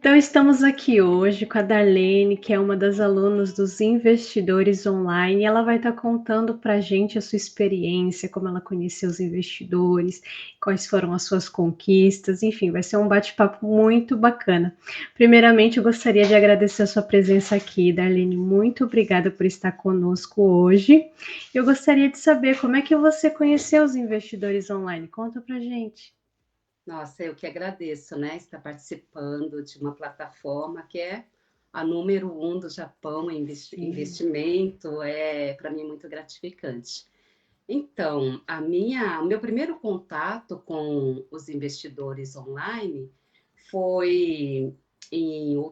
Então, estamos aqui hoje com a Darlene, que é uma das alunas dos investidores online. Ela vai estar contando para a gente a sua experiência, como ela conheceu os investidores, quais foram as suas conquistas, enfim, vai ser um bate-papo muito bacana. Primeiramente, eu gostaria de agradecer a sua presença aqui, Darlene. Muito obrigada por estar conosco hoje. Eu gostaria de saber como é que você conheceu os investidores online. Conta para a gente. Nossa, eu que agradeço, né, estar participando de uma plataforma que é a número um do Japão em Sim, investimento, é para mim muito gratificante. Então, o meu primeiro contato com os investidores online foi em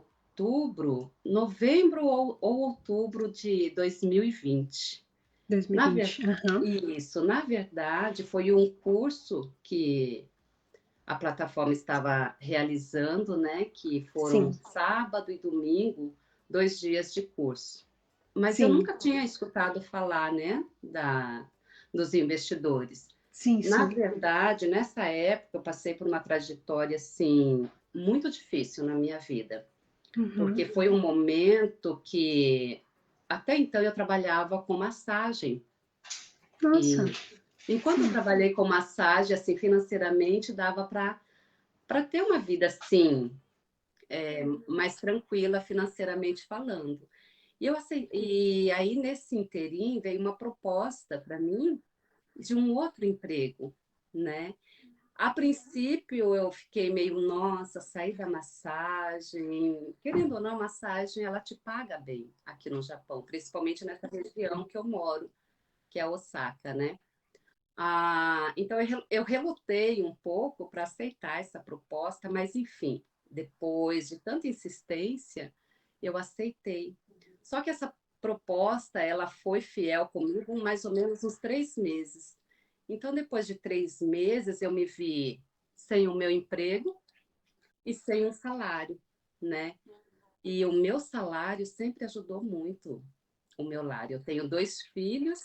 novembro ou outubro de 2020. Na ver... 2020. Aham. Isso, na verdade, foi um curso que a plataforma estava realizando, né? Que foram Sim, sábado e domingo, 2 dias de curso. Mas eu sim. nunca tinha escutado falar, né? Dos investidores. Sim, Na sim. verdade, nessa época, eu passei por uma trajetória assim muito difícil na minha vida, porque Uhum. foi um momento que até então eu trabalhava com massagem Nossa, e enquanto eu sim, trabalhei com massagem, assim, financeiramente dava para ter uma vida assim mais tranquila financeiramente falando. E aí nesse interim veio uma proposta para mim de um outro emprego, né? A princípio eu fiquei meio, nossa, sair da massagem, querendo ou não, a massagem ela te paga bem aqui no Japão, principalmente nessa região que eu moro, que é Osaka, né? Então eu relutei um pouco para aceitar essa proposta, mas enfim, depois de tanta insistência, eu aceitei. Só que essa proposta, ela foi fiel comigo mais ou menos uns 3 meses. Então, depois de 3 meses, eu me vi sem o meu emprego e sem um salário, né? E o meu salário sempre ajudou muito o meu lar. Eu tenho 2 filhos,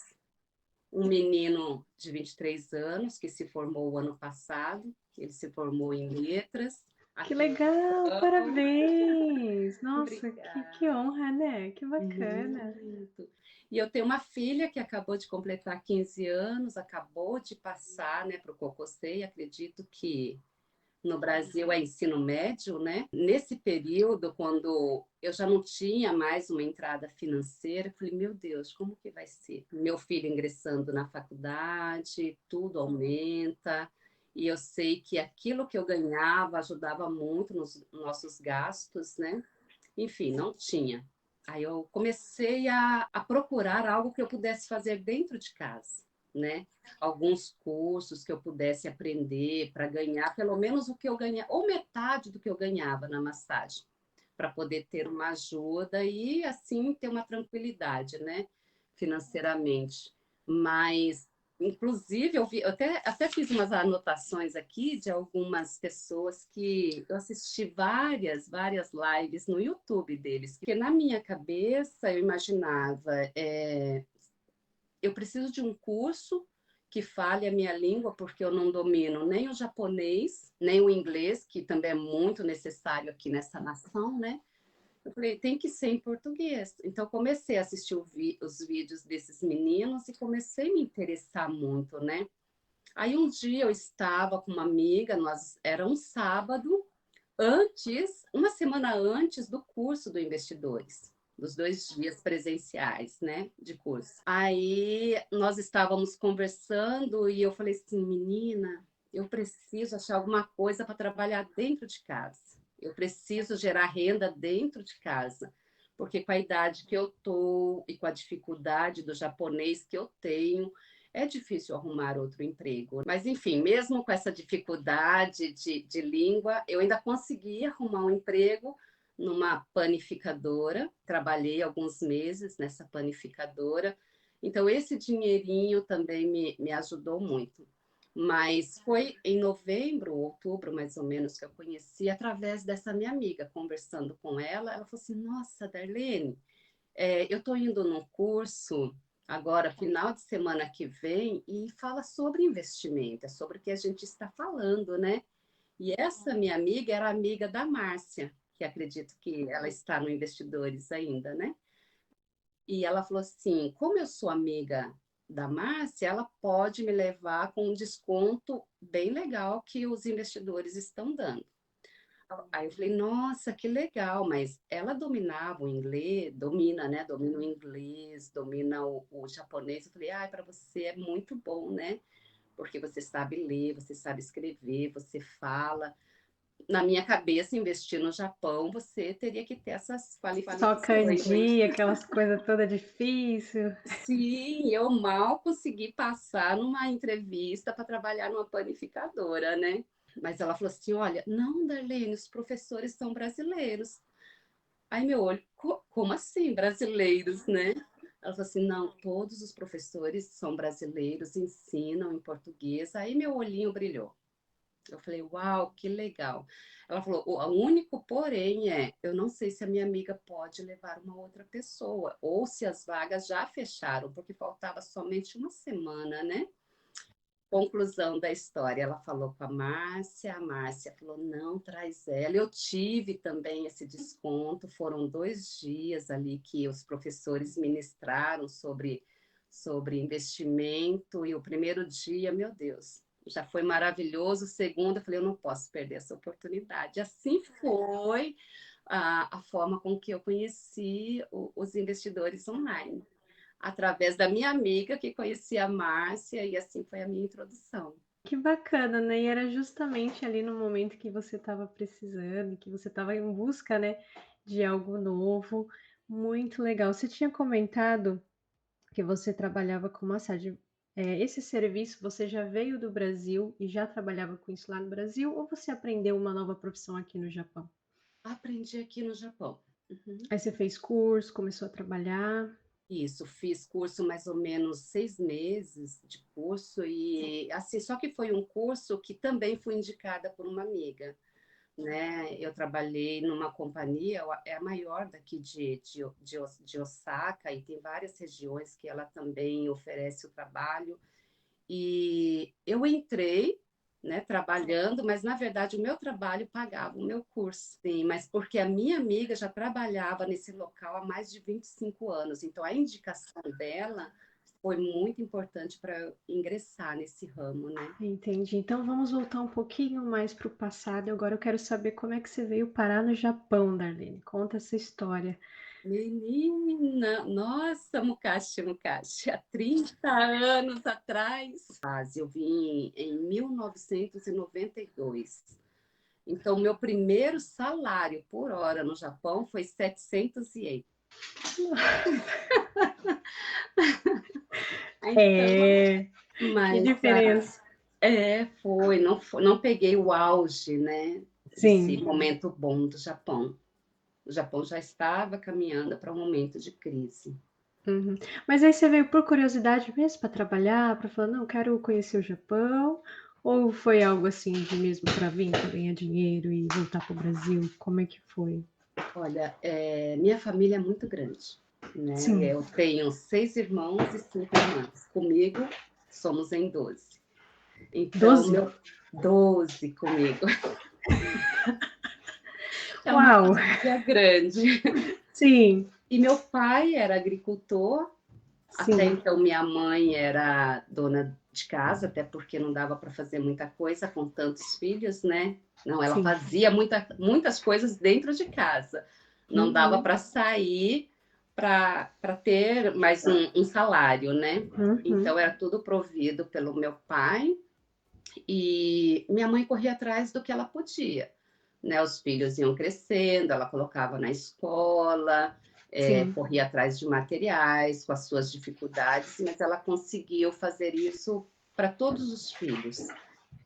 um menino de 23 anos que se formou o ano passado, ele se formou em letras que aqui no legal, Japão. parabéns. Nossa, que Obrigada. honra, né? Que bacana. Muito. E eu tenho uma filha que acabou de completar 15 anos, acabou de passar, né, para o Cocosei. Acredito que no Brasil é ensino médio, né? Nesse período, quando eu já não tinha mais uma entrada financeira, eu falei, meu Deus, como que vai ser? Meu filho ingressando na faculdade, tudo aumenta, e eu sei que aquilo que eu ganhava ajudava muito nos nossos gastos, né? Enfim, não tinha. Aí eu comecei a procurar algo que eu pudesse fazer dentro de casa, né? Alguns cursos que eu pudesse aprender para ganhar pelo menos o que eu ganhava, ou metade do que eu ganhava na massagem, para poder ter uma ajuda e assim ter uma tranquilidade, né? Financeiramente. Mas inclusive, eu até fiz umas anotações aqui de algumas pessoas que eu assisti várias lives no YouTube deles, porque na minha cabeça eu imaginava, eu preciso de um curso que fale a minha língua, porque eu não domino nem o japonês, nem o inglês, que também é muito necessário aqui nessa nação, né? Eu falei, tem que ser em português. Então, comecei a assistir os vídeos desses meninos e comecei a me interessar muito, né? Aí, um dia eu estava com uma amiga, era um sábado, uma semana antes do curso do Investidores, dos 2 dias presenciais, né, de curso. Aí, nós estávamos conversando e eu falei assim, menina, eu preciso achar alguma coisa para trabalhar dentro de casa. Eu preciso gerar renda dentro de casa, porque com a idade que eu tô e com a dificuldade do japonês que eu tenho, é difícil arrumar outro emprego. Mas, enfim, mesmo com essa dificuldade de língua, eu ainda consegui arrumar um emprego numa panificadora. Trabalhei alguns meses nessa panificadora. Então, esse dinheirinho também me ajudou muito. Mas foi em novembro, outubro, mais ou menos, que eu conheci através dessa minha amiga. Conversando com ela, ela falou assim: Nossa, Darlene, eu estou indo num curso agora, final de semana que vem, e fala sobre investimento, é sobre o que a gente está falando, né? E essa minha amiga era amiga da Márcia, que acredito que ela está no Investidores ainda, né? E ela falou assim: como eu sou amiga da Márcia, ela pode me levar com um desconto bem legal que os investidores estão dando. Aí eu falei, nossa, que legal, mas ela dominava o inglês, domina, né? Domina o inglês, domina o japonês. Eu falei, ah, para você é muito bom, né? Porque você sabe ler, você sabe escrever, você fala. Na minha cabeça, investir no Japão, você teria que ter essas Só qualificações. kanji, aquelas coisas toda difícil. Sim, eu mal consegui passar numa entrevista para trabalhar numa panificadora, né? Mas ela falou assim: olha, não, Darlene, os professores são brasileiros. Aí meu olho, como assim brasileiros, né? Ela falou assim: não, todos os professores são brasileiros, ensinam em português. Aí meu olhinho brilhou. Eu falei, uau, que legal. Ela falou, o único porém é, eu não sei se a minha amiga pode levar uma outra pessoa, ou se as vagas já fecharam, porque faltava somente uma semana, né? Conclusão da história, ela falou com a Márcia falou, não, traz ela. Eu tive também esse desconto, foram 2 dias ali que os professores ministraram sobre investimento, e o primeiro dia, meu Deus, já foi maravilhoso, o segundo, eu falei, eu não posso perder essa oportunidade. Assim foi a forma com que eu conheci os investidores online através da minha amiga que conhecia a Márcia, e assim foi a minha introdução. Que bacana, né? E era justamente ali no momento que você estava precisando, que você estava em busca, né, de algo novo. Muito legal. Você tinha comentado que você trabalhava com massagem. Esse serviço você já veio do Brasil e já trabalhava com isso lá no Brasil, ou você aprendeu uma nova profissão aqui no Japão? Aprendi aqui no Japão. Uhum. Aí você fez curso, começou a trabalhar. Isso, fiz curso mais ou menos 6 meses de curso e assim, só que foi um curso que também fui indicada por uma amiga, né? Eu trabalhei numa companhia, é a maior daqui de Osaka, e tem várias regiões que ela também oferece o trabalho. E eu entrei, né, trabalhando, mas na verdade o meu trabalho pagava o meu curso. Sim, mas porque a minha amiga já trabalhava nesse local há mais de 25 anos. Então a indicação dela foi muito importante para eu ingressar nesse ramo, né? Entendi. Então vamos voltar um pouquinho mais para o passado. Agora eu quero saber como é que você veio parar no Japão, Darlene. Conta essa história. Menina, nossa, Mukashi, há 30 anos atrás. Eu vim em 1992. Então, meu primeiro salário por hora no Japão foi 700 ienes. Então, É, que mas diferença. não peguei o auge, né, desse Sim. momento bom do Japão. O Japão já estava caminhando para um momento de crise. Uhum. Mas aí você veio por curiosidade mesmo para trabalhar, para falar, não, quero conhecer o Japão? Ou foi algo assim de mesmo para vir, para ganhar dinheiro e voltar para o Brasil? Como é que foi? Olha, minha família é muito grande, né? Sim. Eu tenho 6 irmãos e 5 irmãs. Comigo, somos em 12. Então, 12? meu 12 comigo. É uma Uau! família grande. Sim, E meu pai era agricultor, até sim, então minha mãe era dona de casa, até porque não dava para fazer muita coisa com tantos filhos, né? Não, ela sim. fazia muitas coisas dentro de casa. Não dava Uhum, para sair para ter mais um salário, né? uhum. Então era tudo provido pelo meu pai, e minha mãe corria atrás do que ela podia, né? Os filhos iam crescendo, ela colocava na escola, Sim, corria atrás de materiais com as suas dificuldades, mas ela conseguiu fazer isso para todos os filhos.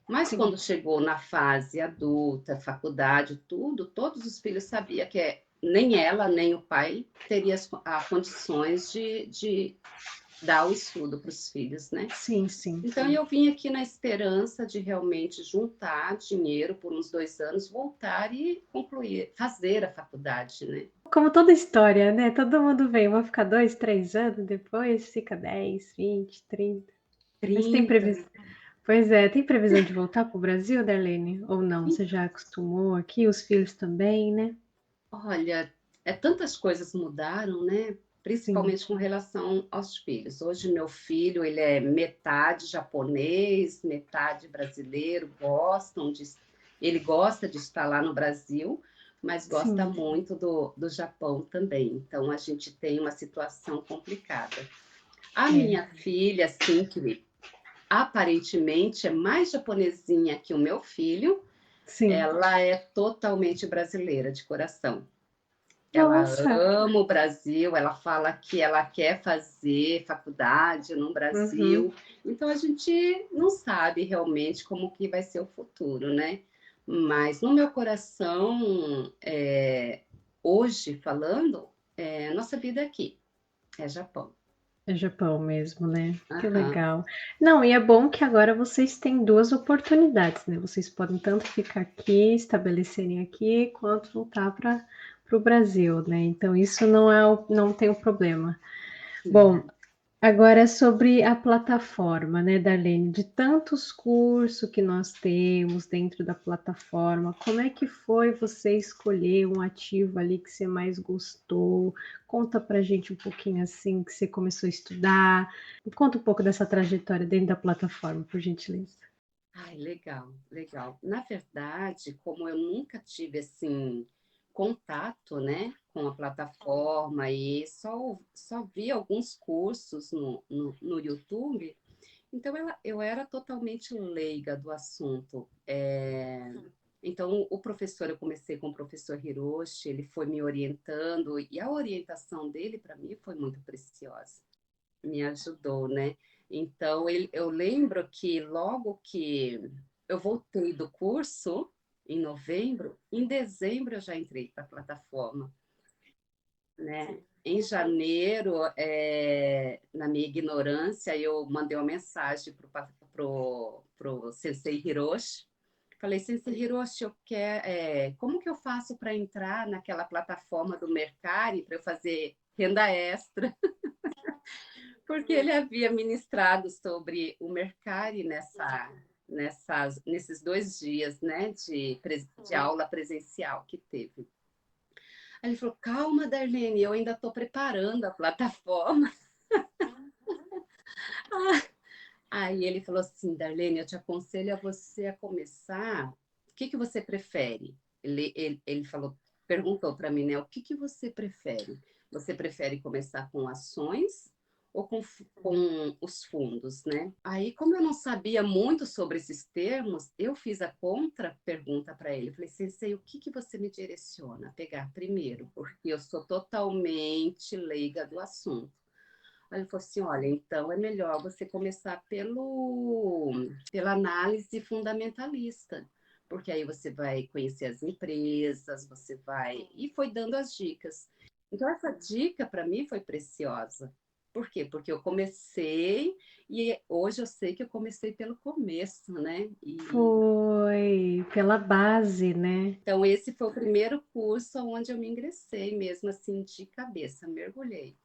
Mas sim. quando chegou na fase adulta, faculdade, tudo, todos os filhos sabiam que nem ela, nem o pai teria as condições de dar o estudo para os filhos, né? Sim, sim. Então, eu vim aqui na esperança de realmente juntar dinheiro por uns 2 anos, voltar e concluir, fazer a faculdade, né? Como toda história, né? Todo mundo vem, vai ficar 2, 3 anos, depois fica 10, 20, 30. Mas tem 30. previsão. Pois é, tem previsão de voltar para o Brasil, Darlene? Ou não? Você já acostumou aqui, os filhos também, né? Olha, tantas coisas mudaram, né? Sim, Principalmente com relação aos filhos. Hoje meu filho, ele é metade japonês, metade brasileiro, ele gosta de estar lá no Brasil, mas gosta sim. muito do Japão também. Então a gente tem uma situação complicada. A É, minha filha, assim, que aparentemente é mais japonesinha que o meu filho, sim. ela é totalmente brasileira de coração. Ela Nossa! ama o Brasil, ela fala que ela quer fazer faculdade no Uhum. Brasil. Então a gente não sabe realmente como que vai ser o futuro, né? Mas no meu coração, hoje falando, nossa vida é aqui, é Japão. É Japão mesmo, né? Que Aham. legal. Não, e é bom que agora vocês têm 2 oportunidades, né, vocês podem tanto ficar aqui, estabelecerem aqui, quanto voltar para o Brasil, né, então isso não tem o problema. Bom, Sim. agora é sobre a plataforma, né, Darlene, de tantos cursos que nós temos dentro da plataforma, como é que foi você escolher um ativo ali que você mais gostou? Conta pra gente um pouquinho assim que você começou a estudar. Conta um pouco dessa trajetória dentro da plataforma, por gentileza. Ai, legal, legal. Na verdade, como eu nunca tive assim contato, né, com a plataforma e só vi alguns cursos no YouTube, então eu era totalmente leiga do assunto. Então, o professor, eu comecei com o professor Hiroshi, ele foi me orientando, e a orientação dele, para mim, foi muito preciosa, me ajudou, né? Então, eu lembro que logo que eu voltei do curso, em novembro, em dezembro eu já entrei para a plataforma, né? Em janeiro, na minha ignorância, eu mandei uma mensagem pro Sensei Hiroshi. Falei, Sensei Hiroshi, como que eu faço para entrar naquela plataforma do Mercari para eu fazer renda extra? Porque ele havia ministrado sobre o Mercari nesses 2 dias, né, de aula presencial que teve. Aí ele falou, calma, Darlene, eu ainda estou preparando a plataforma. Aí ele falou assim, Darlene, eu te aconselho a você a começar. O que você prefere? Ele falou, perguntou para mim, né? O que você prefere? Você prefere começar com ações ou com os fundos, né? Aí, como eu não sabia muito sobre esses termos, eu fiz a contra pergunta para ele. Falei, Sensei, o que você me direciona a pegar primeiro? Porque eu sou totalmente leiga do assunto. Aí ele falou assim: olha, então é melhor você começar pela análise fundamentalista, porque aí você vai conhecer as empresas, você vai. E foi dando as dicas. Então, essa dica para mim foi preciosa. Por quê? Porque eu comecei e hoje eu sei que eu comecei pelo começo, né? Foi pela base, né? Então, esse foi o primeiro curso onde eu me ingressei mesmo assim de cabeça, mergulhei.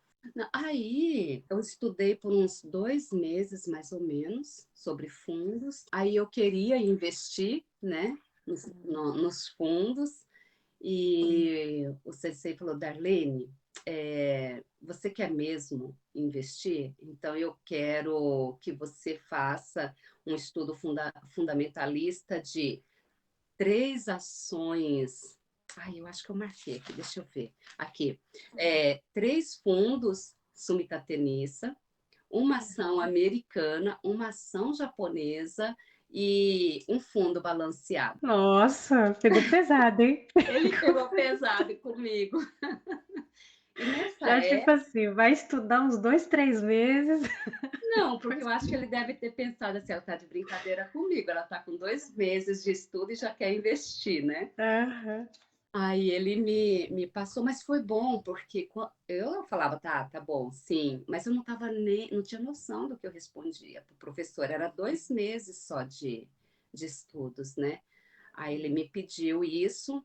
Aí eu estudei por uns 2 meses, mais ou menos, sobre fundos. Aí eu queria investir, né, nos fundos. E o Sensei falou, Darlene, você quer mesmo investir? Então eu quero que você faça um estudo fundamentalista de 3 ações. Ai, eu acho que eu marquei aqui, deixa eu ver. Aqui. 3 fundos Sumita-Tenissa, uma ação americana, uma ação japonesa e um fundo balanceado. Nossa, pegou pesado, hein? Ele pegou pesado comigo. E nessa Já tipo época, assim, vai estudar uns 2, 3 meses. não, porque Depois... eu acho que ele deve ter pensado assim, ela está de brincadeira comigo, ela está com 2 meses de estudo e já quer investir, né? Aham. Aí ele me passou, mas foi bom, porque eu falava, tá bom, sim, mas eu não tinha noção do que eu respondia para o professor, era 2 meses só de estudos, né? Aí ele me pediu isso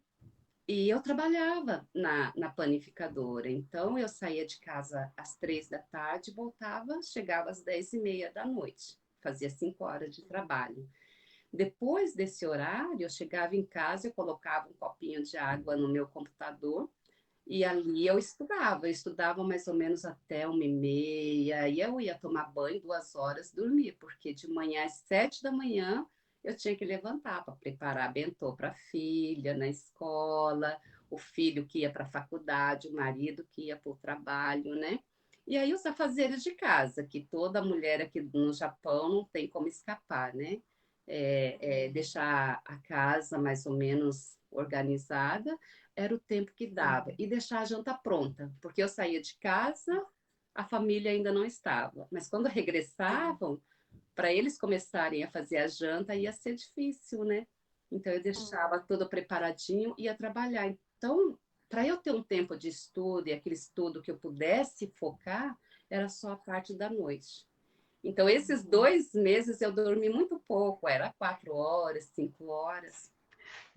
e eu trabalhava na panificadora, então eu saía de casa às 3 da tarde, voltava, chegava às 10h30 da noite, fazia 5 horas de trabalho. Depois desse horário, eu chegava em casa, eu colocava um copinho de água no meu computador e ali eu estudava mais ou menos até 1h30, e eu ia tomar banho 2 horas, dormir, porque de manhã às 7 da manhã eu tinha que levantar para preparar bentô para a filha na escola, o filho que ia para a faculdade, o marido que ia para o trabalho, né? E aí os afazeres de casa, que toda mulher aqui no Japão não tem como escapar, né? Deixar a casa mais ou menos organizada era o tempo que dava. E deixar a janta pronta, porque eu saía de casa, a família ainda não estava. Mas quando regressavam, para eles começarem a fazer a janta, ia ser difícil, né? Então eu deixava tudo preparadinho e ia trabalhar. Então, para eu ter um tempo de estudo e aquele estudo que eu pudesse focar, era só a parte da noite. Então, esses 2 meses eu dormi muito pouco, era 4 horas, 5 horas.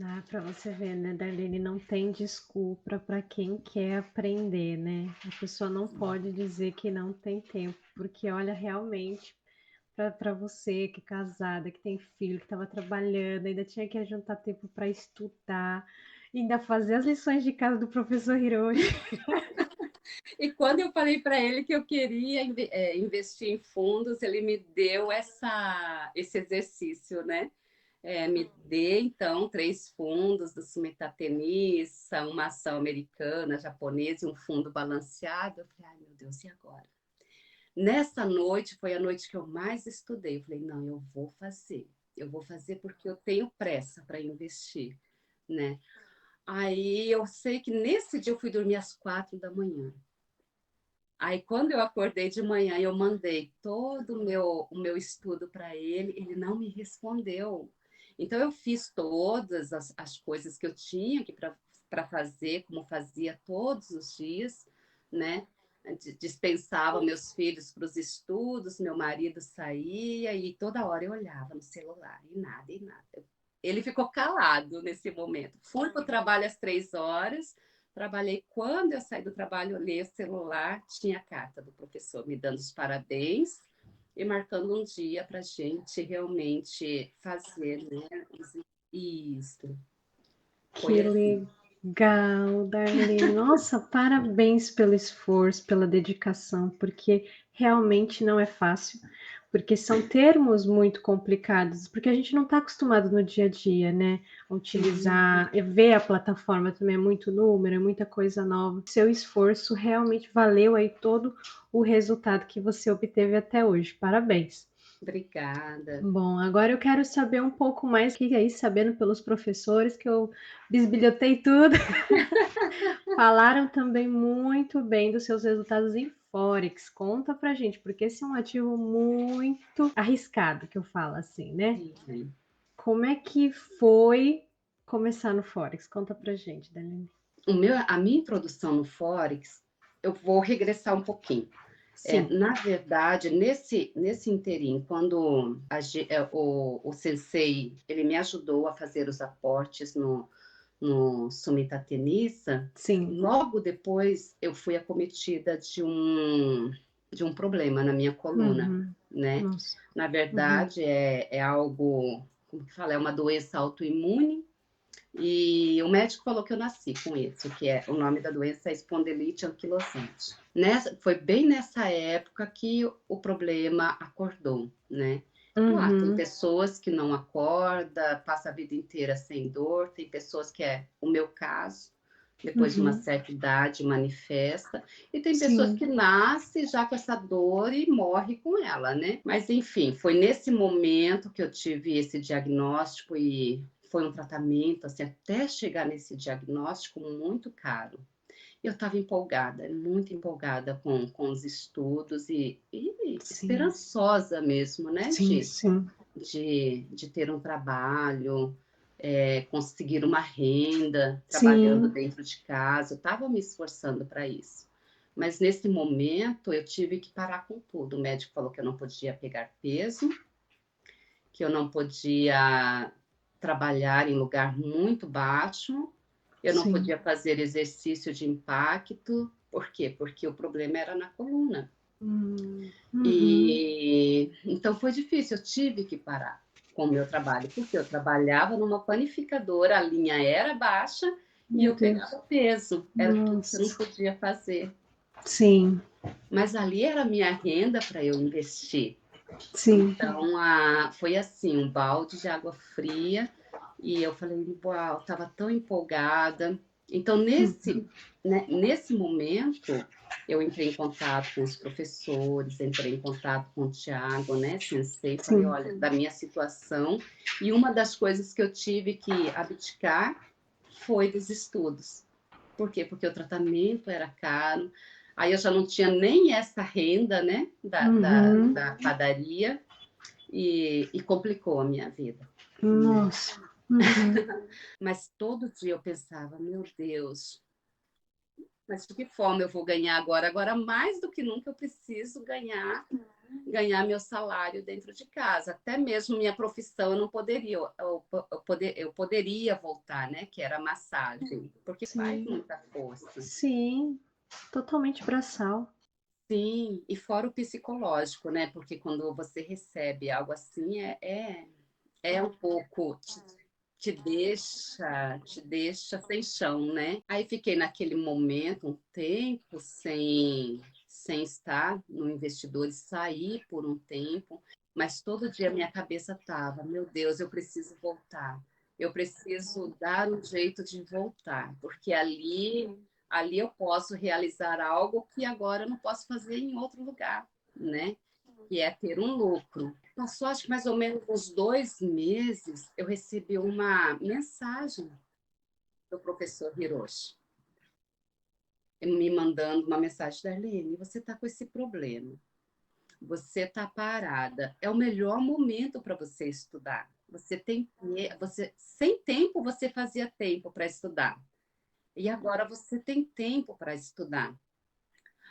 Ah, para você ver, né, Darlene, não tem desculpa para quem quer aprender, né? A pessoa não pode dizer que não tem tempo, porque olha, realmente, para você que é casada, que tem filho, que estava trabalhando, ainda tinha que juntar tempo para estudar, ainda fazer as lições de casa do professor Hiroshi. E quando eu falei para ele que eu queria investir em fundos, ele me deu esse exercício, né? Me dê, então, 3 fundos do Sumitomo Tenissa, uma ação americana, japonesa e um fundo balanceado. Eu falei, ai meu Deus, e agora? Nessa noite foi a noite que eu mais estudei. Eu falei, não, eu vou fazer. Eu vou fazer porque eu tenho pressa para investir, né? Aí eu sei que nesse dia eu fui dormir às 4 da manhã. Aí, quando eu acordei de manhã, eu mandei todo o meu estudo para ele, ele não me respondeu. Então, eu fiz todas as coisas que eu tinha para fazer, como fazia todos os dias, né? Dispensava meus filhos para os estudos, meu marido saía e toda hora eu olhava no celular e nada, e nada. Ele ficou calado nesse momento. Fui para o trabalho às 3 horas. Trabalhei. Quando eu saí do trabalho, eu olhei o celular, tinha a carta do professor me dando os parabéns e marcando um dia para a gente realmente fazer, né? Isso. Que Foi assim. legal, Darlene. Nossa, parabéns pelo esforço, pela dedicação, porque realmente não é fácil, porque são termos muito complicados, porque a gente não está acostumado no dia a dia, né? A utilizar, ver a plataforma também é muito número, é muita coisa nova. Seu esforço realmente valeu aí todo o resultado que você obteve até hoje. Parabéns. Obrigada. Bom, agora eu quero saber um pouco mais, que aí, sabendo pelos professores, que eu bisbilhotei tudo, falaram também muito bem dos seus resultados em Forex. Conta pra gente, porque esse é um ativo muito arriscado, que eu falo assim, né? Sim. Como é que foi começar no Forex? Conta pra gente, Dani. A minha introdução no Forex, eu vou regressar um pouquinho. Sim, Na verdade, nesse interim, quando o sensei ele me ajudou a fazer os aportes no Sumita Tenissa, sim. logo depois eu fui acometida de um problema na minha coluna, Uhum. né? Nossa. Na Uhum. verdade, é algo, como que fala, é uma doença autoimune, e o médico falou que eu nasci com isso, que é o nome da doença é espondilite anquilosante. Foi bem nessa época que o problema acordou, né? Claro, tem Uhum. pessoas que não acordam, passa a vida inteira sem dor, tem pessoas que é o meu caso, depois de uma Uhum. certa idade manifesta, e tem pessoas Sim. que nascem já com essa dor e morre com ela, né? Mas enfim, foi nesse momento que eu tive esse diagnóstico e foi um tratamento, assim, até chegar nesse diagnóstico muito caro. Eu estava empolgada, muito empolgada com os estudos e Sim. esperançosa mesmo, né, Sim, sim. de ter um trabalho, conseguir uma renda, trabalhando Sim. dentro de casa. Eu estava me esforçando para isso. Mas nesse momento eu tive que parar com tudo. O médico falou que eu não podia pegar peso, que eu não podia trabalhar em lugar muito baixo, eu não Sim. podia fazer exercício de impacto. Por quê? Porque o problema era na coluna. Uhum. E então foi difícil, eu tive que parar. com o meu trabalho, porque eu trabalhava numa panificadora, a linha era baixa e Meu eu Deus. pegava peso. Era tudo que eu não Nossa. podia fazer. Sim, Mas ali era a minha renda para eu investir. sim. Então, foi assim, um balde de água fria, e eu falei, uau, estava tão empolgada. Então, nesse momento, eu entrei em contato com os professores, entrei em contato com o Tiago, né, sensei, falei, Sim. olha, da minha situação, e uma das coisas que eu tive que abdicar foi dos estudos. Por quê? Porque o tratamento era caro, aí eu já não tinha nem essa renda, né, Uhum. da padaria, e complicou a minha vida. Nossa. Uhum. Mas todo dia eu pensava, meu Deus, mas de que forma eu vou ganhar agora? Agora, mais do que nunca, eu preciso ganhar meu salário dentro de casa. Até mesmo minha profissão eu não poderia, eu poderia voltar, né? Que era a massagem, porque faz Sim. muita força. Sim. Totalmente braçal. Sim, e fora o psicológico, né? Porque quando você recebe algo assim, é um pouco, te deixa sem chão, né? Aí fiquei naquele momento, um tempo, sem estar no investidor e saí por um tempo, mas todo dia minha cabeça estava, meu Deus, eu preciso voltar. Eu preciso dar um jeito de voltar, porque ali eu posso realizar algo que agora eu não posso fazer em outro lugar, né? Que é ter um lucro. Passou, acho que mais ou menos uns 2 meses, eu recebi uma mensagem do professor Hiroshi, me mandando uma mensagem: Darlene, você está com esse problema, você está parada, é o melhor momento para você estudar. Sem tempo você fazia tempo para estudar, e agora você tem tempo para estudar.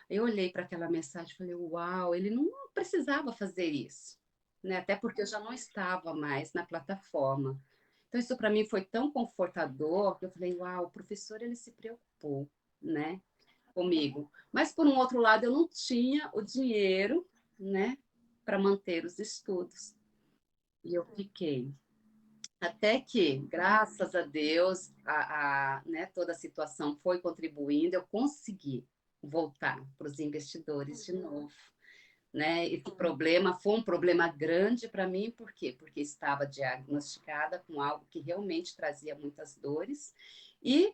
Eu olhei para aquela mensagem e falei, uau, ele não precisava fazer isso, né? Até porque eu já não estava mais na plataforma. Então, isso para mim foi tão confortador que eu falei, uau, o professor ele se preocupou, né, comigo. Mas, por um outro lado, eu não tinha o dinheiro, né, para manter os estudos. E eu fiquei. Até que, graças a Deus, né, toda a situação foi contribuindo, eu consegui voltar para os investidores de novo, né? Esse problema foi um problema grande para mim, por quê? Porque estava diagnosticada com algo que realmente trazia muitas dores e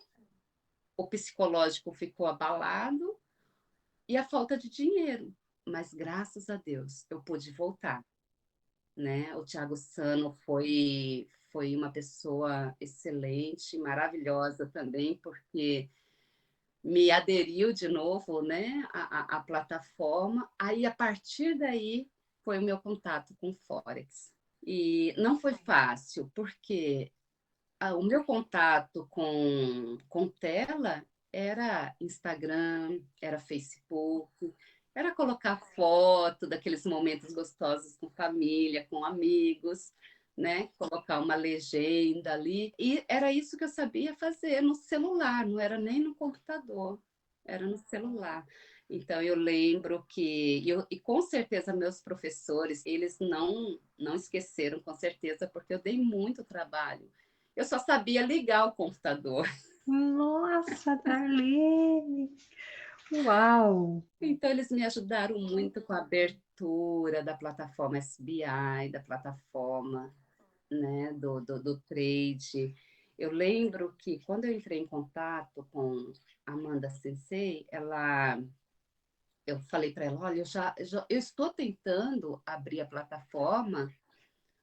o psicológico ficou abalado e a falta de dinheiro. Mas graças a Deus eu pude voltar, né? O Thiago Sano foi uma pessoa excelente, maravilhosa também, porque me aderiu de novo, né, à plataforma. Aí, a partir daí, foi o meu contato com o Forex. E não foi fácil, porque o meu contato com tela era Instagram, era Facebook, era colocar foto daqueles momentos gostosos com família, com amigos, né? Colocar uma legenda ali. E era isso que eu sabia fazer no celular, não era nem no computador, era no celular. Então, eu lembro e com certeza meus professores, eles não esqueceram, com certeza, porque eu dei muito trabalho. Eu só sabia ligar o computador. Nossa, Darlene! Uau! Então, eles me ajudaram muito com a abertura da plataforma SBI, da plataforma, né, do trade. Eu lembro que quando eu entrei em contato com a Amanda Sensei, eu falei para ela, olha, eu estou tentando abrir a plataforma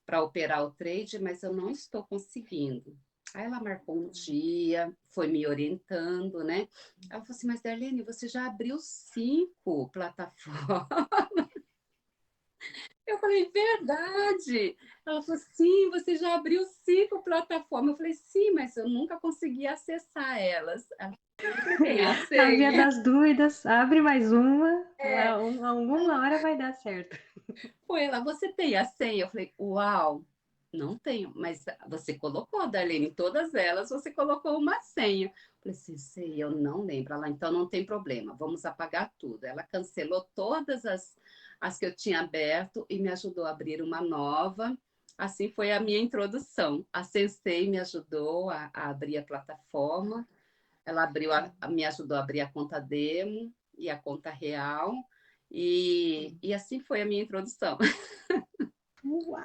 para operar o trade, mas eu não estou conseguindo. Aí ela marcou um dia, foi me orientando, né? Ela falou assim, mas Darlene, você já abriu 5 plataformas. Eu falei, verdade. Ela falou, sim, você já abriu 5 plataformas. Eu falei, sim, mas eu nunca consegui acessar elas. Ela falou, você tem a A via senha? das dúvidas, abre mais uma, É, alguma hora vai dar certo. foi ela, você tem a senha? Eu falei, uau, não tenho, mas você colocou, Darlene, em todas elas você colocou uma senha. Eu falei assim, sei, eu não lembro. Ela, então não tem problema, vamos apagar tudo. Ela cancelou todas as que eu tinha aberto e me ajudou a abrir uma nova. Assim foi a minha introdução. A Sensei me ajudou a abrir a plataforma, ela me ajudou a abrir a conta demo e a conta real, e assim foi a minha introdução. Uau!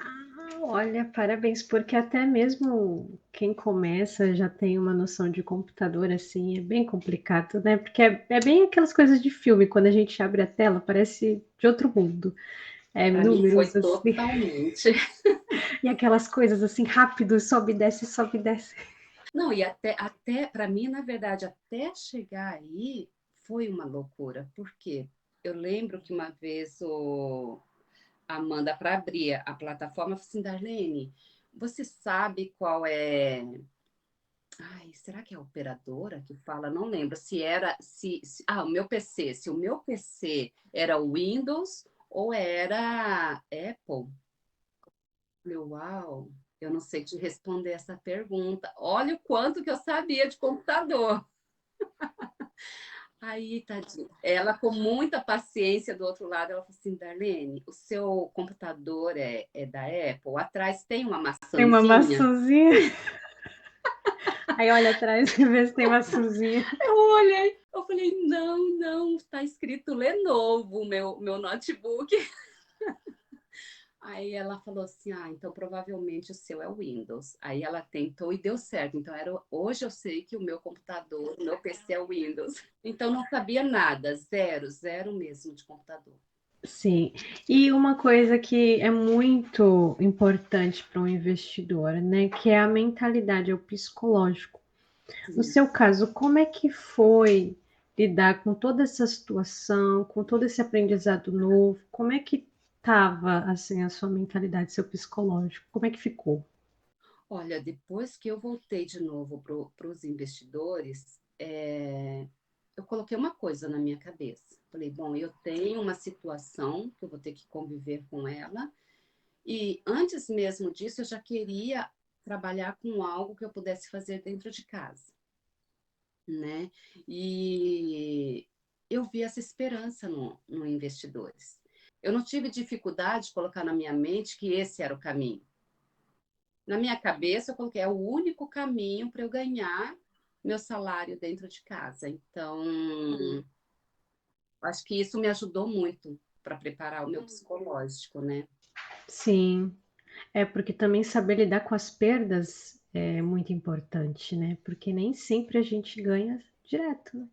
Olha, parabéns, porque até mesmo quem começa já tem uma noção de computador, assim, é bem complicado, né? Porque é bem aquelas coisas de filme, quando a gente abre a tela, parece de outro mundo. É Para mim foi números, assim, totalmente. e aquelas coisas assim, rápido, sobe e desce, sobe e desce. Não, e até para mim, na verdade, até chegar aí foi uma loucura. Por quê? Eu lembro que uma vez a Amanda, para abrir a plataforma, falou assim, Darlene, você sabe qual é. Ai, será que é a operadora que fala? Não lembro se era. O meu PC. Se o meu PC era Windows ou era Apple. Meu, uau, eu não sei te responder essa pergunta. Olha o quanto que eu sabia de computador. Aí, tadinha. Ela, com muita paciência do outro lado, ela falou assim: Darlene, o seu computador é da Apple? Atrás tem uma Tem uma maçãzinha? maçãzinha, aí olha atrás e vê se tem maçãzinha. Eu olhei, eu falei: não, não, está escrito Lenovo, meu notebook. Aí ela falou assim: ah, então provavelmente o seu é o Windows. Aí ela tentou e deu certo. Então hoje eu sei que o meu computador, o meu PC é o Windows. Então não sabia nada, zero, zero mesmo de computador. Sim, e uma coisa que é muito importante para um investidor, né, que é a mentalidade, é o psicológico. No Sim. seu caso, como é que foi lidar com toda essa situação, com todo esse aprendizado novo? Como é que estava assim a sua mentalidade, seu psicológico? Como é que ficou? Olha, depois que eu voltei de novo para os investidores, eu coloquei uma coisa na minha cabeça. Falei, bom, eu tenho uma situação que eu vou ter que conviver com ela, e antes mesmo disso, eu já queria trabalhar com algo que eu pudesse fazer dentro de casa, né? E eu vi essa esperança no investidores. Eu não tive dificuldade de colocar na minha mente que esse era o caminho. Na minha cabeça, eu coloquei, é o único caminho para eu ganhar meu salário dentro de casa. Então, acho que isso me ajudou muito para preparar o meu psicológico, né? Sim, é porque também saber lidar com as perdas é muito importante, né? Porque nem sempre a gente ganha direto, né?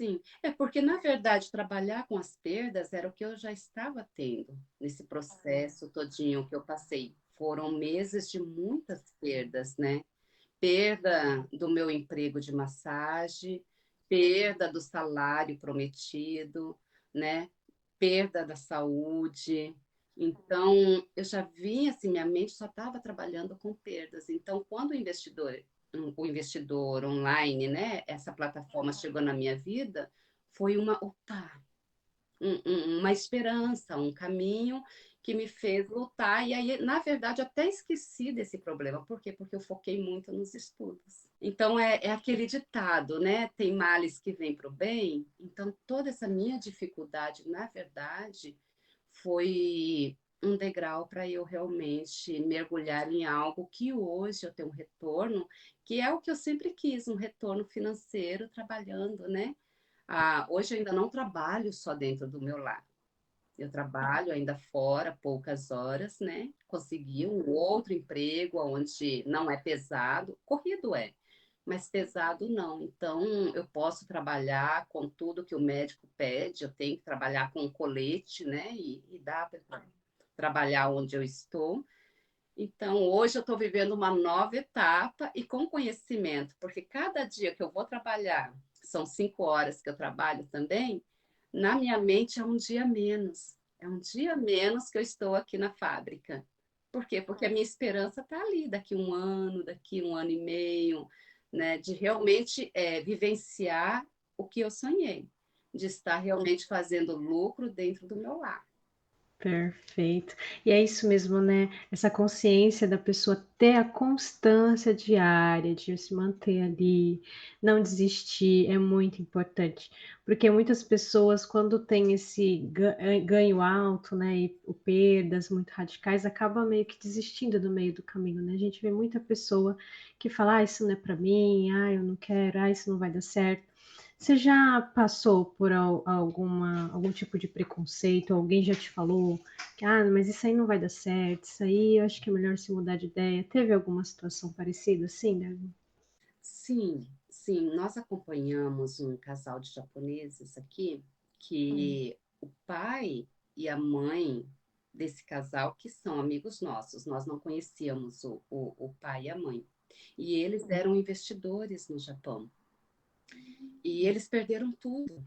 Sim, é porque, na verdade, trabalhar com as perdas era o que eu já estava tendo nesse processo todinho que eu passei. Foram meses de muitas perdas, né? Perda do meu emprego de massagem, perda do salário prometido, né? Perda da saúde. Então, eu já vinha assim, minha mente só estava trabalhando com perdas. Então, quando o investidor online, né, essa plataforma chegou na minha vida, foi uma, opa, uma esperança, um caminho que me fez lutar. E aí, na verdade, eu até esqueci desse problema. Por quê? Porque eu foquei muito nos estudos. Então, é aquele ditado, né? Tem males que vêm para o bem. Então, toda essa minha dificuldade, na verdade, foi um degrau para eu realmente mergulhar em algo que hoje eu tenho um retorno, que é o que eu sempre quis, um retorno financeiro trabalhando, né? Hoje eu ainda não trabalho só dentro do meu lar. Eu trabalho ainda fora, poucas horas, né? Consegui um outro emprego onde não é pesado, corrido é, mas pesado não. Então, eu posso trabalhar com tudo que o médico pede, eu tenho que trabalhar com colete, né? E dá para trabalhar onde eu estou. Então, hoje eu estou vivendo uma nova etapa e com conhecimento, porque cada dia que eu vou trabalhar, são 5 horas que eu trabalho também, na minha mente é um dia menos. É um dia menos que eu estou aqui na fábrica. Por quê? Porque a minha esperança está ali, daqui um ano e meio, né, de realmente vivenciar o que eu sonhei, de estar realmente fazendo lucro dentro do meu lar. Perfeito. E é isso mesmo, né, essa consciência da pessoa ter a constância diária de se manter ali, não desistir, é muito importante. Porque muitas pessoas quando tem esse ganho alto, né, e o perdas muito radicais, acaba meio que desistindo no meio do caminho, né. A gente vê muita pessoa que fala: "Ah, isso não é para mim. Ah, eu não quero. Ah, isso não vai dar certo". Você já passou por algum tipo de preconceito? Alguém já te falou que: "Ah, mas isso aí não vai dar certo, isso aí eu acho que é melhor você mudar de ideia". Teve alguma situação parecida assim, né? Sim, sim, nós acompanhamos um casal de japoneses aqui, Hum. que o pai e a mãe desse casal, que são amigos nossos, nós não conhecíamos o pai e a mãe. E eles eram investidores no Japão. E eles perderam tudo.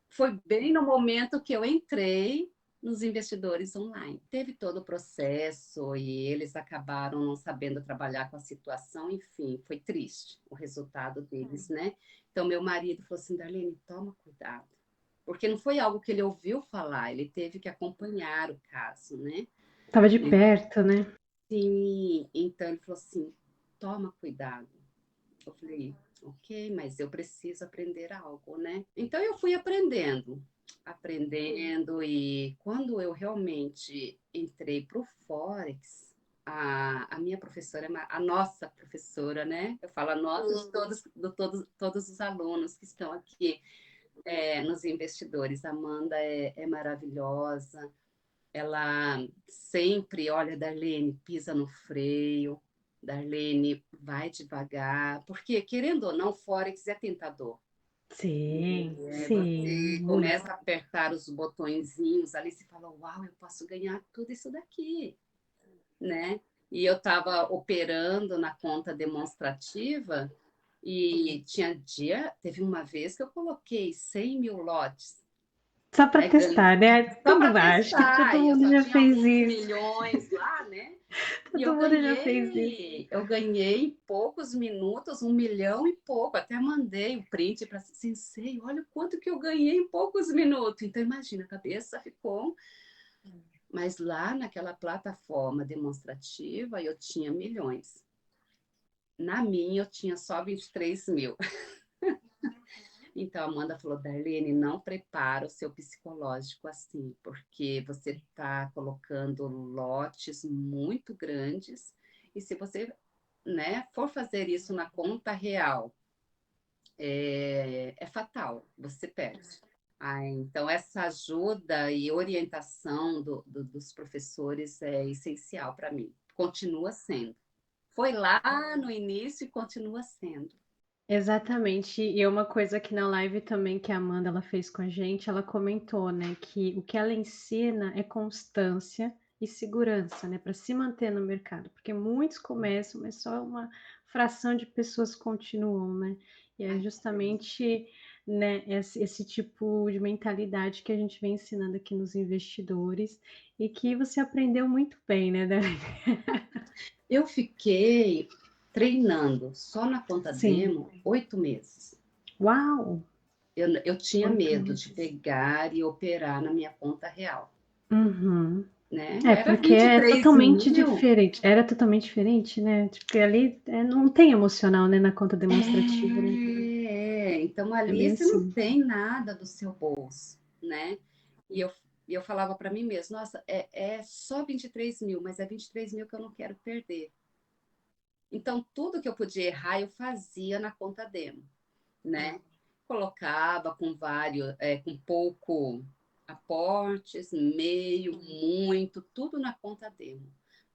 Foi bem no momento que eu entrei nos investidores online. Teve todo o processo e eles acabaram não sabendo trabalhar com a situação, enfim, foi triste o resultado deles, né? Então, meu marido falou assim: Darlene, toma cuidado. Porque não foi algo que ele ouviu falar, ele teve que acompanhar o caso, né? Estava de perto, né? Sim, então ele falou assim: toma cuidado. Eu falei, ok, mas eu preciso aprender algo, né? Então eu fui aprendendo, aprendendo, e quando eu realmente entrei para o Forex, a minha professora, a nossa professora, né? Eu falo a nossa de todos os alunos que estão aqui nos investidores. A Amanda é maravilhosa, ela sempre, olha, Darlene, pisa no freio, Darlene, vai devagar, porque, querendo ou não, Forex é tentador. Sim, sim, Você muito. começa a apertar os botõezinhos ali, você fala, uau, eu posso ganhar tudo isso daqui, né? E eu estava operando na conta demonstrativa e teve uma vez que eu coloquei 100 mil lotes. Só para Aí ganhei, testar, né? só para Acho que todo testar, e eu mundo só já tinha fez alguns isso. milhões lá, né? E Todo mundo já fez isso. eu ganhei em poucos minutos 1 milhão e pouco. Até mandei o print para Sensei, olha o quanto que eu ganhei em poucos minutos. Então imagina, a cabeça ficou. Mas lá naquela plataforma demonstrativa eu tinha milhões. Na minha eu tinha só 23 mil. Então, a Amanda falou, Darlene, não prepara o seu psicológico assim, porque você está colocando lotes muito grandes, e se você, né, for fazer isso na conta real, é fatal, você perde. Ah, então, essa ajuda e orientação dos professores é essencial para mim. Continua sendo. Foi lá no início e continua sendo. Exatamente. E é uma coisa que na live também que a Amanda ela fez com a gente, ela comentou, né, que o que ela ensina é constância e segurança, né, para se manter no mercado, porque muitos começam, mas só uma fração de pessoas continuam, né? E é justamente, né, esse tipo de mentalidade que a gente vem ensinando aqui nos investidores e que você aprendeu muito bem, né, Dani? Eu fiquei treinando só na conta Sim. demo 8 meses. Uau! Eu tinha 8 medo de meses. pegar e operar na minha conta real, Uhum. né? É, Era porque vinte e é três totalmente mil. diferente. Era totalmente diferente, né? Porque ali não tem emocional, né, na conta demonstrativa, né? Então É ali bem você não assim. tem nada do seu bolso, né? E eu falava para mim mesma, nossa, é só 23 mil, mas é 23 mil que eu não quero perder. Então tudo que eu podia errar, eu fazia na conta demo, né? Colocava com com pouco aportes, meio, muito, tudo na conta demo,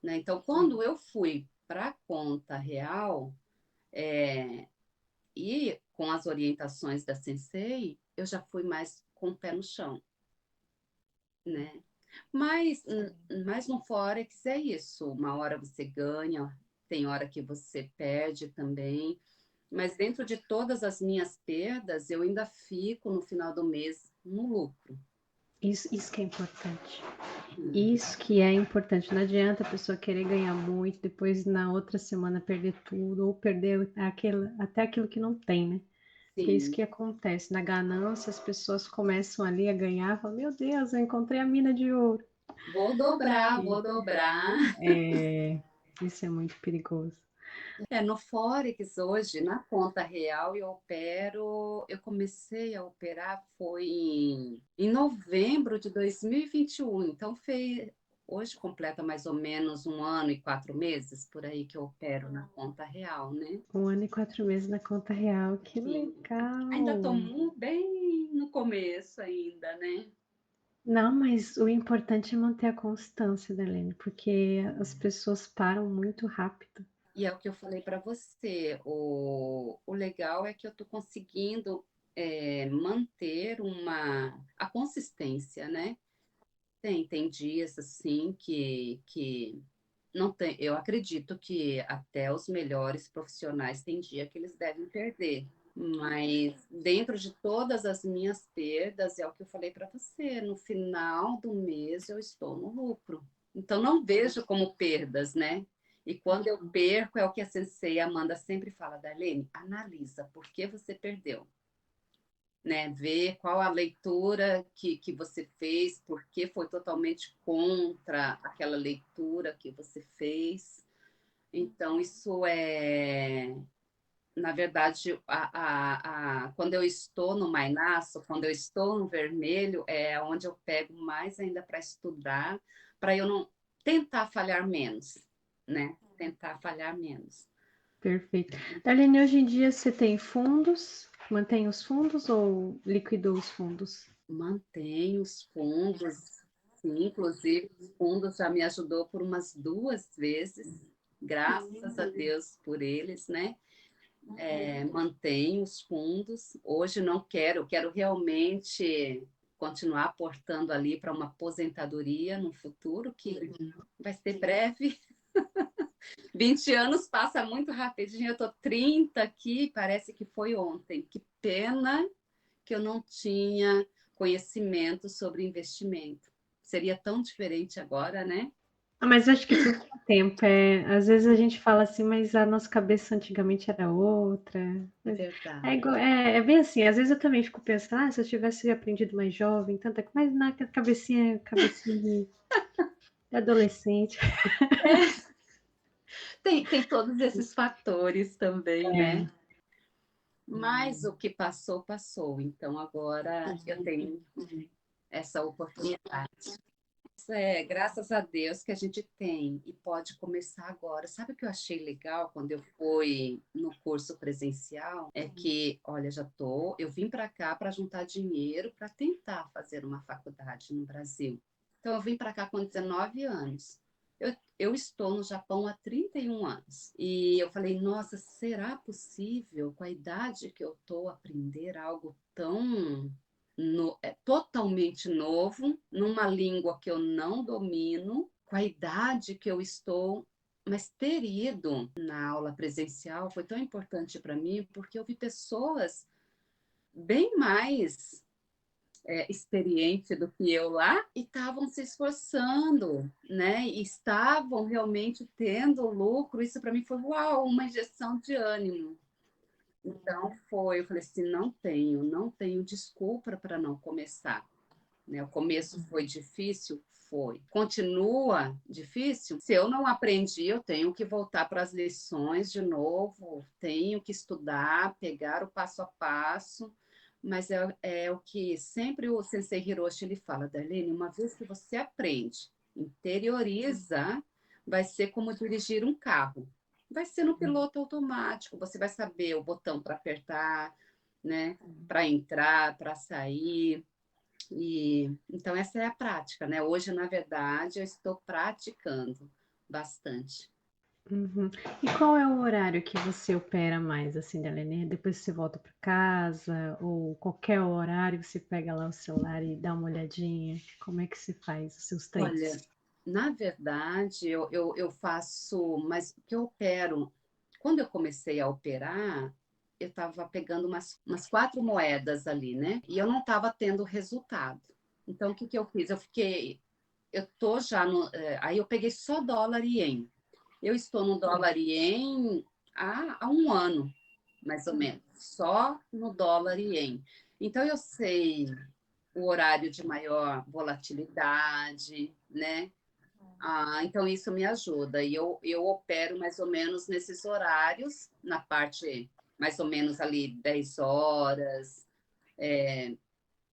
né? Então, quando eu fui para a conta real, e com as orientações da Sensei, eu já fui mais com o pé no chão, né? Mas no Forex é isso, uma hora você ganha, tem hora que você perde também, mas dentro de todas as minhas perdas, eu ainda fico no final do mês no lucro. Isso que é importante. Isso que é importante. Não adianta a pessoa querer ganhar muito, depois na outra semana perder tudo, ou perder até aquilo que não tem, né? Que é isso Sim, que acontece. Na ganância, as pessoas começam ali a ganhar, falam, meu Deus, eu encontrei a mina de ouro. Vou dobrar, vou dobrar. É, isso é muito perigoso. No Forex hoje, na conta real, eu comecei a operar foi em novembro de 2021, então hoje completa mais ou menos 1 ano e 4 meses, por aí que eu opero na conta real, né? 1 ano e 4 meses na conta real, que Sim. Ainda estou legal! bem no começo ainda, né? Não, mas o importante é manter a constância, Darlene, porque as pessoas param muito rápido. E é o que eu falei para você. O legal é que eu estou conseguindo manter a consistência, né? Tem dias assim que não tem. Eu acredito que até os melhores profissionais têm dia que eles devem perder. Mas dentro de todas as minhas perdas, é o que eu falei para você, no final do mês eu estou no lucro. Então não vejo como perdas, né? E quando eu perco, é o que a sensei Amanda sempre fala, Darlene, analisa por que você perdeu, né? Ver qual a leitura que você fez, por que foi totalmente contra aquela leitura que você fez. Então, isso na verdade, quando eu estou no mainaço, quando eu estou no vermelho, é onde eu pego mais ainda para estudar, para eu não tentar falhar menos, né? Tentar falhar menos. Perfeito. Darlene, hoje em dia você tem fundos? Mantém os fundos ou liquidou os fundos? Mantenho os fundos, sim, inclusive os fundos já me ajudou por umas 2 vezes, graças a Deus por eles, né? Mantenho os fundos. Hoje não quero, eu quero realmente continuar aportando ali para uma aposentadoria no futuro, que vai ser breve. 20 anos passa muito rapidinho, eu estou 30 aqui, parece que foi ontem. Que pena que eu não tinha conhecimento sobre investimento. Seria tão diferente agora, né? Ah, mas acho que tudo com o tempo. Às vezes a gente fala assim, mas a nossa cabeça antigamente era outra. É, Verdade. é bem assim, às vezes eu também fico pensando, se eu tivesse aprendido mais jovem, tanta coisa, mas na cabecinha de adolescente. Tem todos esses fatores também, né? É. Mas o que passou, passou. Então agora eu tenho essa oportunidade. Graças a Deus que a gente tem e pode começar agora. Sabe o que eu achei legal quando eu fui no curso presencial? É que, olha, eu vim para cá para juntar dinheiro para tentar fazer uma faculdade no Brasil. Então eu vim para cá com 19 anos. Eu estou no Japão há 31 anos. E eu falei, nossa, será possível, com a idade que eu estou, aprender algo tão totalmente novo, numa língua que eu não domino, com a idade que eu estou, mas ter ido na aula presencial foi tão importante para mim, porque eu vi pessoas bem mais experientes do que eu lá e estavam se esforçando, né? E estavam realmente tendo lucro. Isso para mim foi uau, uma injeção de ânimo. Então eu falei assim, não tenho desculpa para não começar. Né? O começo foi difícil? Foi. Continua difícil? Se eu não aprendi, eu tenho que voltar para as lições de novo, tenho que estudar, pegar o passo a passo, mas é o que sempre o Sensei Hiroshi ele fala, Darlene, uma vez que você aprende, interioriza, vai ser como dirigir um carro. Vai ser no piloto automático, você vai saber o botão para apertar, né? Para entrar, para sair. Então, essa é a prática, né? Hoje, na verdade, eu estou praticando bastante. Uhum. E qual é o horário que você opera mais, assim, Darlene? Depois você volta para casa, ou qualquer horário você pega lá o celular e dá uma olhadinha? Como é que você faz os seus Olha, trades? na verdade, eu faço, mas o que eu opero, quando eu comecei a operar, eu estava pegando umas 4 moedas ali, né? E eu não estava tendo resultado. Então, o que eu fiz? Eu tô já aí eu peguei só dólar e ien. Eu estou no dólar e ien há 1 ano, mais ou menos, só no dólar e ien. Então, eu sei. o horário de maior volatilidade, né? Então, isso me ajuda. E eu opero mais ou menos nesses horários, na parte mais ou menos ali 10 horas,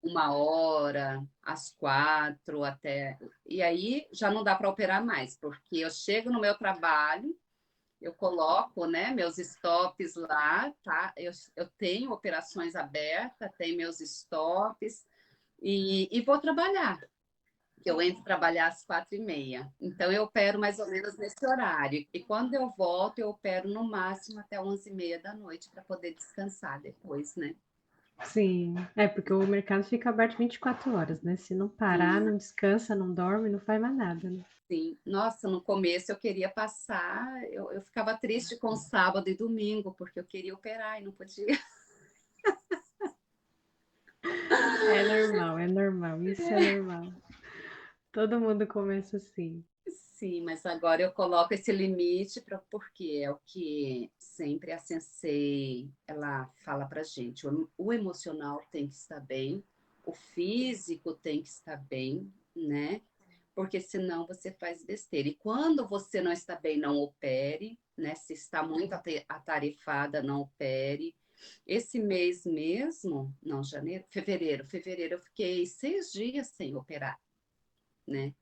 1 hora, às 4 até. E aí já não dá para operar mais, porque eu chego no meu trabalho, eu coloco, né, meus stops lá, tá? Eu tenho operações abertas, tenho meus stops e vou trabalhar. Eu entro trabalhar às 4h30. Então, eu opero mais ou menos nesse horário. E quando eu volto, eu opero no máximo até 11h30 da noite para poder descansar depois, né? Sim, é porque o mercado fica aberto 24 horas, né? Se não parar, Sim, não descansa, não dorme, não faz mais nada, né? sim. Nossa, no começo eu queria passar, eu ficava triste com sábado e domingo, porque eu queria operar e não podia. É normal, isso é normal. Todo mundo começa assim. Sim, mas agora eu coloco esse limite porque é o que sempre a sensei ela fala para gente. O emocional tem que estar bem, o físico tem que estar bem, né? Porque senão você faz besteira. E quando você não está bem, não opere, né? Se está muito atarefada, não opere. Esse mês mesmo, não, fevereiro, eu fiquei 6 dias sem operar, né?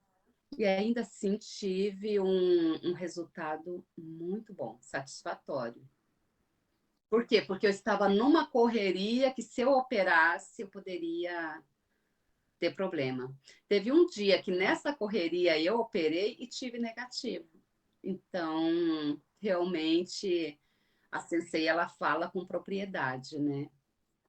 E ainda assim tive um resultado muito bom, satisfatório. Por quê? Porque eu estava numa correria que, se eu operasse, eu poderia ter problema. Teve um dia que nessa correria eu operei e tive negativo. Então, realmente, a sensei ela fala com propriedade, né?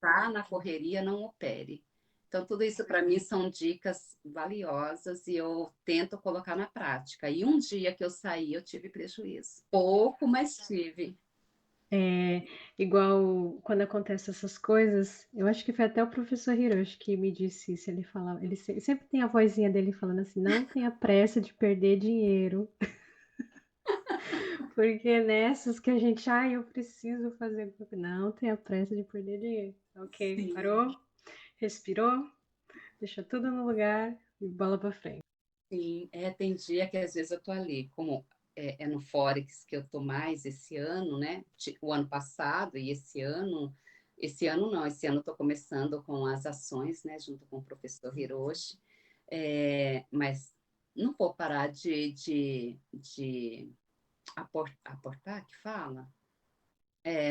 Tá na correria, não opere. Então, tudo isso para mim são dicas valiosas e eu tento colocar na prática. E um dia que eu saí, eu tive prejuízo. Pouco, mas tive. É igual quando acontecem essas coisas, eu acho que foi até o professor Hiroshi que me disse isso. Ele falava, ele sempre tem a vozinha dele falando assim: não tenha pressa de perder dinheiro, porque nessas que a gente, eu preciso fazer. Não tenha pressa de perder dinheiro. Ok, Sim, parou, respirou, deixa tudo no lugar e bola pra frente. sim. Tem dia que às vezes eu tô ali, como é no Forex que eu tô mais esse ano, né? O ano passado e esse ano não, esse ano eu tô começando com as ações, né? Junto com o professor Hiroshi. Mas não vou parar de aportar, que fala?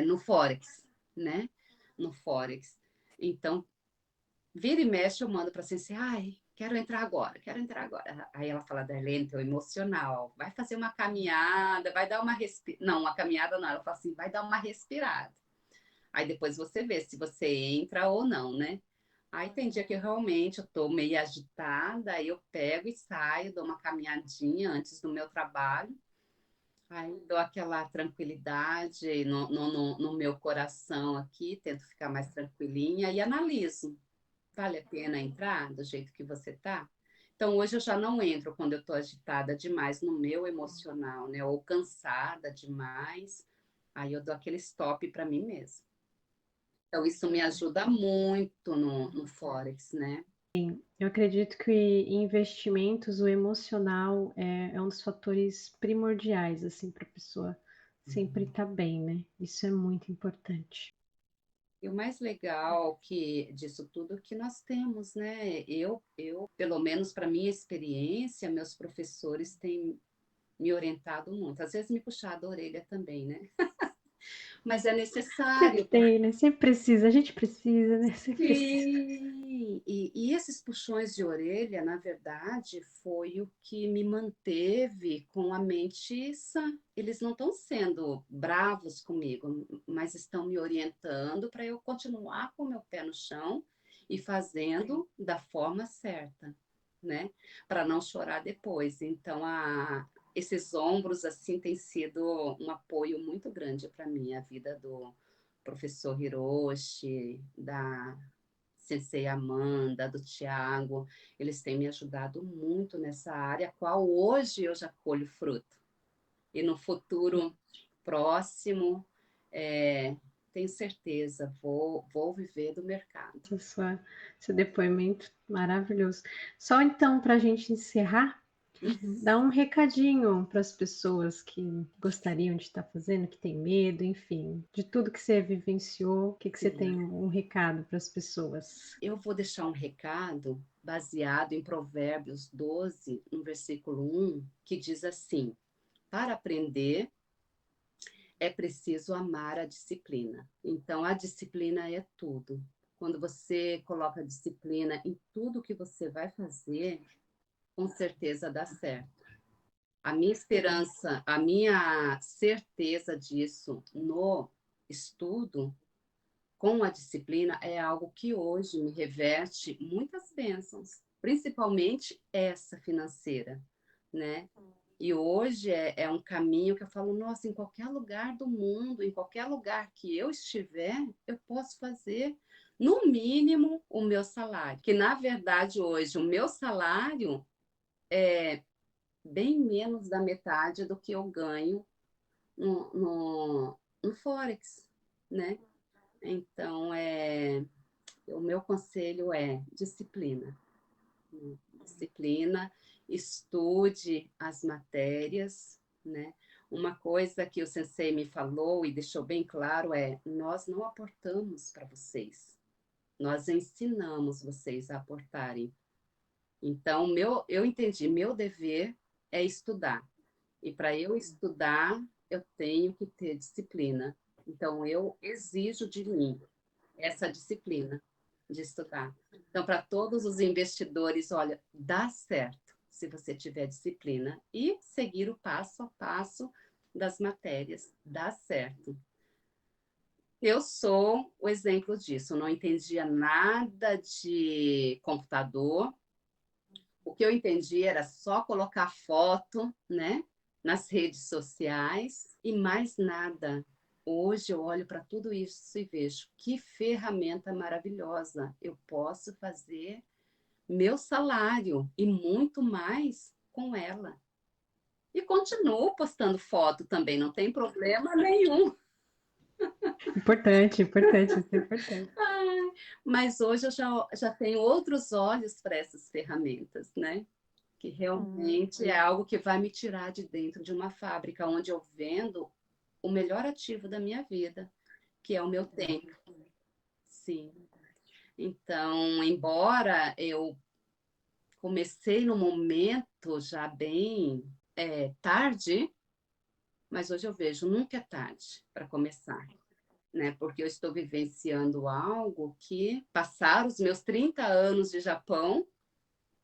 No Forex, né? No Forex. Então, vira e mexe, eu mando para a Cici, ai, quero entrar agora, quero entrar agora. Aí ela fala, Darlene, teu emocional, vai fazer uma caminhada, vai dar uma respirada. Não, uma caminhada não, ela fala assim, vai dar uma respirada. Aí depois você vê se você entra ou não, né? Aí tem dia que realmente eu tô meio agitada, aí eu pego e saio, dou uma caminhadinha antes do meu trabalho, aí dou aquela tranquilidade no meu coração aqui, tento ficar mais tranquilinha e analiso. Vale a pena entrar do jeito que você tá? Então hoje eu já não entro quando eu tô agitada demais no meu emocional, né? Ou cansada demais. Aí eu dou aquele stop para mim mesma. Então, isso me ajuda muito no Forex, né? Eu acredito que em investimentos, o emocional é um dos fatores primordiais, assim, para a pessoa sempre Uhum. estar bem, né? Isso é muito importante. E o mais legal disso tudo é que nós temos, né? Pelo menos para minha experiência, meus professores têm me orientado muito. Às vezes me puxado a orelha também, né? Mas é Sempre necessário. tem, né? Sempre precisa, a gente precisa, né? Sempre precisa. Sim, e esses puxões de orelha, na verdade, foi o que me manteve com a mente sã. Eles não estão sendo bravos comigo, mas estão me orientando para eu continuar com o meu pé no chão e fazendo da forma certa, né? Para não chorar depois. Então, esses ombros, assim, têm sido um apoio muito grande para mim, a vida do professor Hiroshi, da Sensei Amanda, do Tiago, eles têm me ajudado muito nessa área, qual hoje eu já colho fruto. E no futuro próximo, é, tenho certeza, vou viver do mercado. Seu depoimento maravilhoso. Só então, para a gente encerrar, dá um recadinho para as pessoas que gostariam de estar fazendo, que têm medo, enfim, de tudo que você vivenciou, o que você tem um recado para as pessoas? Eu vou deixar um recado baseado em Provérbios 12, no versículo 1, que diz assim: para aprender é preciso amar a disciplina. Então, a disciplina é tudo. Quando você coloca disciplina em tudo que você vai fazer, com certeza dá certo. A minha esperança, a minha certeza disso no estudo, com a disciplina, é algo que hoje me reverte muitas bênçãos, principalmente essa financeira, né? E hoje é um caminho que eu falo, nossa, em qualquer lugar do mundo, em qualquer lugar que eu estiver, eu posso fazer, no mínimo, o meu salário. Que, na verdade, hoje, o meu salário é bem menos da metade do que eu ganho no Forex, né? Então, o meu conselho é disciplina. Disciplina, estude as matérias, né? Uma coisa que o sensei me falou e deixou bem claro é: nós não aportamos para vocês, nós ensinamos vocês a aportarem. Então, eu entendi, meu dever é estudar. E para eu estudar, eu tenho que ter disciplina. Então, eu exijo de mim essa disciplina de estudar. Então, para todos os investidores, olha, dá certo se você tiver disciplina e seguir o passo a passo das matérias, dá certo. Eu sou o exemplo disso, não entendia nada de computador. O que eu entendi era só colocar foto, né, nas redes sociais e mais nada. Hoje eu olho para tudo isso e vejo que ferramenta maravilhosa. Eu posso fazer meu salário e muito mais com ela. E continuo postando foto também, não tem problema nenhum. Importante, importante, isso é importante. Mas hoje eu já tenho outros olhos para essas ferramentas, né? Que realmente é algo que vai me tirar de dentro de uma fábrica onde eu vendo o melhor ativo da minha vida, que é o meu tempo. Sim. Então, embora eu comecei no momento já bem tarde, mas hoje eu vejo nunca é tarde para começar, né? Porque eu estou vivenciando algo que passaram os meus 30 anos de Japão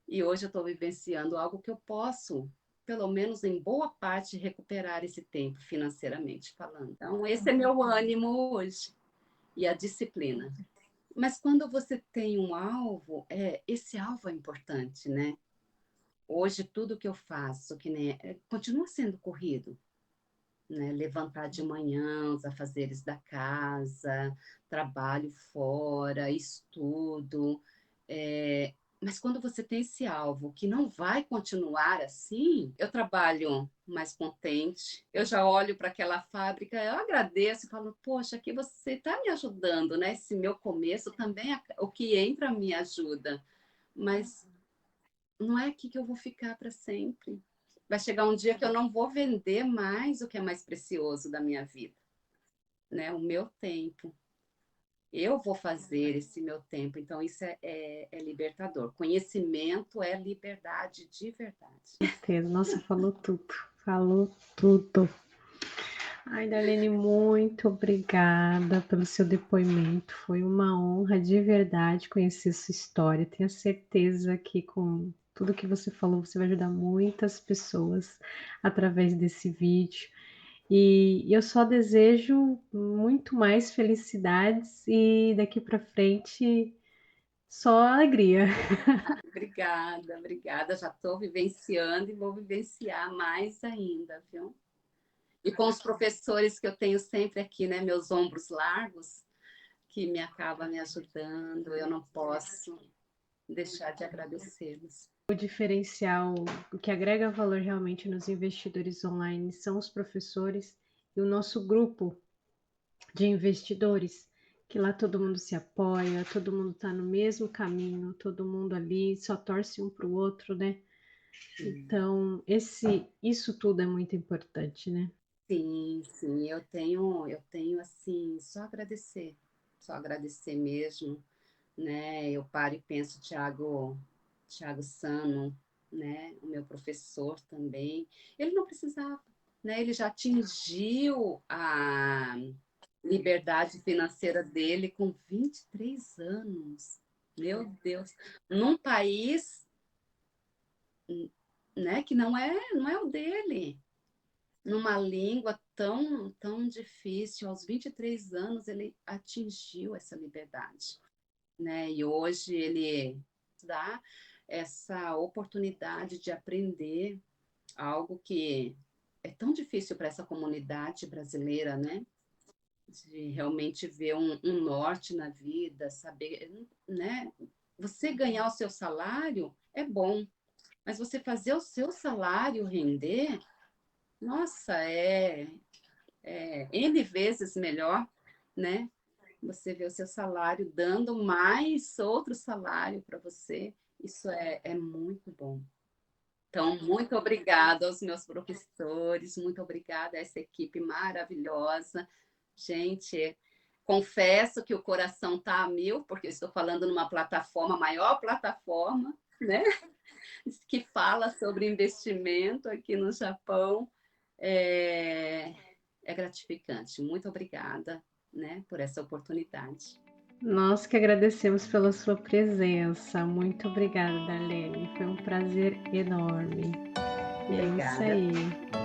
e hoje eu estou vivenciando algo que eu posso, pelo menos em boa parte, recuperar esse tempo financeiramente falando. Então, esse é meu ânimo hoje e a disciplina. Mas quando você tem um alvo, esse alvo é importante, né? Hoje, tudo que eu faço, que nem, continua sendo corrido, né? Levantar de manhã, os afazeres da casa, trabalho fora, estudo. Mas quando você tem esse alvo que não vai continuar assim, eu trabalho mais contente. Eu já olho para aquela fábrica, eu agradeço e falo, poxa, aqui você está me ajudando, né? Esse meu começo também, o que entra me ajuda. Mas não é aqui que eu vou ficar para sempre. Vai chegar um dia que eu não vou vender mais o que é mais precioso da minha vida, né? O meu tempo. Eu vou fazer esse meu tempo. Então, isso é libertador. Conhecimento é liberdade de verdade. Certeza. Nossa, falou tudo. Falou tudo. Ai, Darlene, muito obrigada pelo seu depoimento. Foi uma honra de verdade conhecer sua história. Tenho certeza que com tudo que você falou, você vai ajudar muitas pessoas através desse vídeo. E eu só desejo muito mais felicidades e daqui para frente só alegria. Obrigada, obrigada. Já estou vivenciando e vou vivenciar mais ainda, viu? E com os professores que eu tenho sempre aqui, né? Meus ombros largos, que me acaba me ajudando. Eu não posso deixar de agradecê-los. O diferencial, o que agrega valor realmente nos investidores online são os professores e o nosso grupo de investidores, que lá todo mundo se apoia, todo mundo está no mesmo caminho, todo mundo ali só torce um para o outro, né? Sim. Então, isso tudo é muito importante, né? Sim, sim, eu tenho assim, só agradecer mesmo, né? Eu paro e penso, Tiago Sano, né? O meu professor também, ele não precisava, né? Ele já atingiu a liberdade financeira dele com 23 anos. Meu Deus, num país, né, que não é o dele, numa língua tão difícil, aos 23 anos ele atingiu essa liberdade, né? E hoje ele dá essa oportunidade de aprender algo que é tão difícil para essa comunidade brasileira, né? De realmente ver um norte na vida, saber, né? Você ganhar o seu salário é bom, mas você fazer o seu salário render, nossa, é N vezes melhor, né? Você vê o seu salário dando mais outro salário para você, isso é muito bom. Então, muito obrigada aos meus professores, muito obrigada a essa equipe maravilhosa. Gente, confesso que o coração está a mil, porque eu estou falando numa plataforma, a maior plataforma, né? Que fala sobre investimento aqui no Japão. É, é gratificante. Muito obrigada, né, por essa oportunidade. Nós que agradecemos pela sua presença. Muito obrigada, Darlene. Foi um prazer enorme. E é isso Obrigada. aí.